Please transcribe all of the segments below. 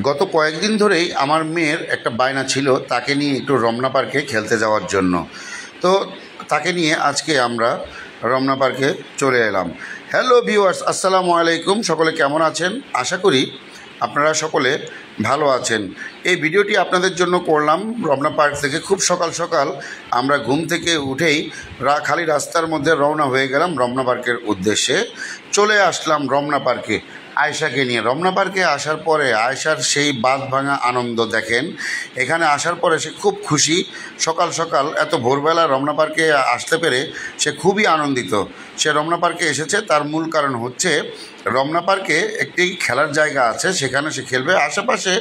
গত কয়েকদিন ধরেই আমার মেয়ের একটা বায়না ছিল তাকে নিয়ে একটু রমনা পার্কে খেলতে যাওয়ার জন্য। তো তাকে নিয়ে আজকে আমরা রমনা পার্কে চলে এলাম। হ্যালো ভিউয়ার্স, আসসালামু আলাইকুম। সকলে কেমন আছেন? আশা করি আপনারা সকলে ভালো আছেন। এই ভিডিওটি আপনাদের জন্য করলাম রমনা পার্ক থেকে। খুব সকাল সকাল আমরা ঘুম থেকে উঠেই খালি রাস্তার মধ্যে রওনা হয়ে গেলাম রমনা পার্কের উদ্দেশ্যে। চলে আসলাম রমনা পার্কে আয়েশাকে নিয়ে। রমনা পার্কে আসার পরে আয়েশার সেই বাঁধ ভাঙা আনন্দ দেখেন। এখানে আসার পরে সে খুব খুশি। সকাল সকাল এত ভোরবেলা রমনা পার্কে আসতে পেরে সে খুবই আনন্দিত। সে রমনা পার্কে এসেছে, তার মূল কারণ হচ্ছে রমনা পার্কে একটি খেলার জায়গা আছে, সেখানে সে খেলবে। আশেপাশে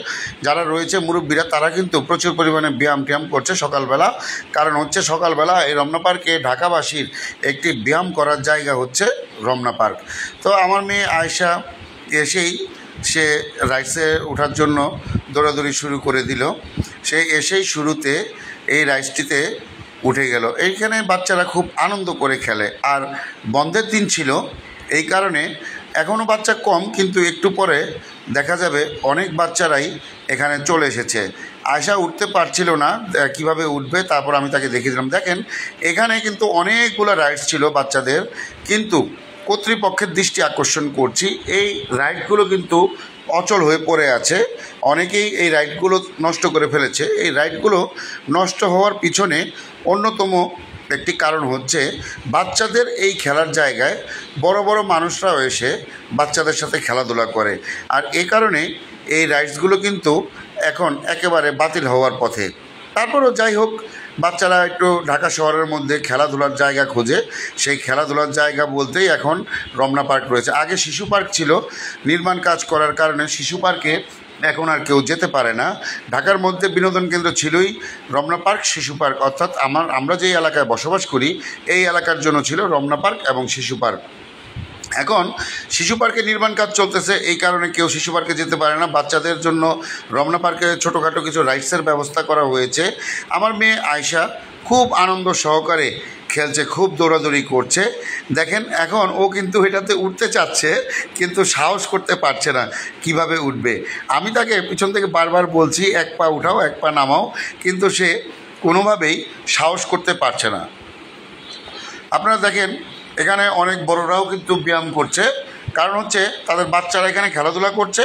যারা রয়েছে মুরব্বীরা, তারা কিন্তু প্রচুর পরিমাণে ব্যায়াম করছে সকালবেলা। কারণ হচ্ছে সকালবেলা এই রমনা পার্কে ঢাকাবাসীর একটি ব্যায়াম করার জায়গা হচ্ছে রমনা পার্ক। তো আমার মেয়ে আয়েশা এসেই সে রাইডসে ওঠার জন্য দৌড়াদৌড়ি শুরু করে দিল। সে এসেই শুরুতে এই রাইডসটিতে উঠে গেল। এইখানে বাচ্চারা খুব আনন্দ করে খেলে। আর বন্ধের দিন ছিল, এই কারণে এখনও বাচ্চা কম, কিন্তু একটু পরে দেখা যাবে অনেক বাচ্চারাই এখানে চলে এসেছে। আয়েশা উঠতে পারছিল না, কিভাবে উঠবে, তারপর আমি তাকে দেখিয়ে দিলাম। দেখেন এখানে কিন্তু অনেকগুলো রাইডস ছিল বাচ্চাদের, কিন্তু কর্তৃপক্ষের দৃষ্টি আকর্ষণ করছি, এই রাইডগুলো কিন্তু অচল হয়ে পড়ে আছে। অনেকেই এই রাইডগুলো নষ্ট করে ফেলেছে। এই রাইডগুলো নষ্ট হওয়ার পিছনে অন্যতম একটি কারণ হচ্ছে বাচ্চাদের এই খেলার জায়গায় বড় বড় মানুষরাও এসে বাচ্চাদের সাথে খেলাধুলা করে। আর এই কারণে এই রাইডসগুলো কিন্তু এখন একেবারে বাতিল হওয়ার পথে। তারপরও যাই হোক, বাচ্চারা একটু ঢাকা শহরের মধ্যে খেলাধুলার জায়গা খোঁজে। সেই খেলাধুলার জায়গা বলতেই এখন রমনা পার্ক রয়েছে। আগে শিশু পার্ক ছিল, নির্মাণ কাজ করার কারণে শিশু পার্কে এখন আর কেউ যেতে পারে না। ঢাকার মধ্যে বিনোদন কেন্দ্র ছিলই রমনা পার্ক, শিশু পার্ক, অর্থাৎ আমরা যেই এলাকায় বসবাস করি এই এলাকার জন্য ছিল রমনা পার্ক এবং শিশু পার্ক। এখন শিশু পার্কে নির্মাণ কাজ চলতেছে, এই কারণে কেউ শিশু পার্কে যেতে পারে না। বাচ্চাদের জন্য রমনা পার্কে ছোটোখাটো কিছু রাইডসের ব্যবস্থা করা হয়েছে। আমার মেয়ে আয়েশা খুব আনন্দ সহকারে খেলছে, খুব দৌড়াদৌড়ি করছে। দেখেন এখন ও কিন্তু এটাতে উঠতে চাচ্ছে, কিন্তু সাহস করতে পারছে না কিভাবে উঠবে। আমি তাকে পিছন থেকে বারবার বলছি এক পা উঠাও, এক পা নামাও, কিন্তু সে কোনোভাবেই সাহস করতে পারছে না। আপনারা দেখেন এখানে অনেক বড়রাও কিন্তু ব্যায়াম করছে, কারণ হচ্ছে তাদের বাচ্চারা এখানে খেলাধুলা করছে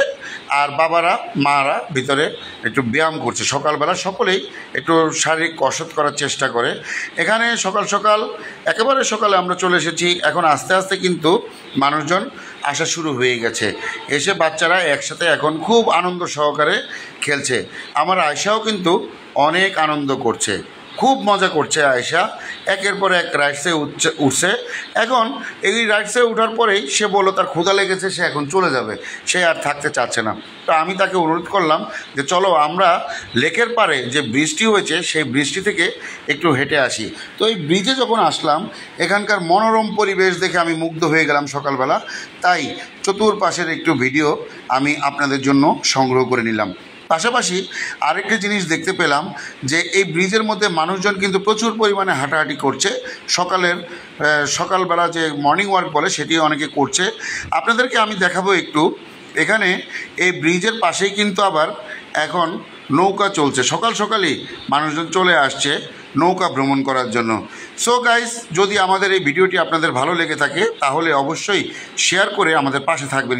আর বাবারা মারা ভিতরে একটু ব্যায়াম করছে। সকালবেলা সকলেই একটু শারীরিক কসরত করার চেষ্টা করে। এখানে সকাল সকাল একেবারে সকালে আমরা চলে এসেছি। এখন আস্তে আস্তে কিন্তু মানুষজন আসা শুরু হয়ে গেছে। এসে বাচ্চারা একসাথে এখন খুব আনন্দ সহকারে খেলছে। আমার আয়েশাও কিন্তু অনেক আনন্দ করছে, খুব মজা করছে আয়েশা। একের পর এক রাইডসে উঠছে। এখন এই রাইডসে ওঠার পরেই সে বললো তার ক্ষুধা লেগেছে, সে এখন চলে যাবে, সে আর থাকতে চাচ্ছে না। তো আমি তাকে অনুরোধ করলাম যে চলো আমরা লেকের পাড়ে যে ব্রিজটি হয়েছে সেই ব্রিজটি থেকে একটু হেঁটে আসি। তো এই ব্রিজে যখন আসলাম, এখানকার মনোরম পরিবেশ দেখে আমি মুগ্ধ হয়ে গেলাম সকালবেলা। তাই চতুর্পাশের একটু ভিডিও আমি আপনাদের জন্য সংগ্রহ করে নিলাম। পাশাপাশি আরেকটি জিনিস দেখতে পেলাম যে এই ব্রিজের মধ্যে মানুষজন কিন্তু প্রচুর পরিমাণে হাঁটাহাঁটি করছে। সকালবেলা যে মর্নিং ওয়াক বলে সেটিও অনেকে করছে। আপনাদেরকে আমি দেখাবো একটু। এখানে এই ব্রিজের পাশেই কিন্তু আবার এখন নৌকা চলছে। সকাল সকালই মানুষজন চলে আসছে নৌকা ভ্রমণ করার জন্য। সো গাইস, যদি আমাদের এই ভিডিওটি আপনাদের ভালো লেগে থাকে তাহলে অবশ্যই শেয়ার করে আমাদের পাশে থাকবেন।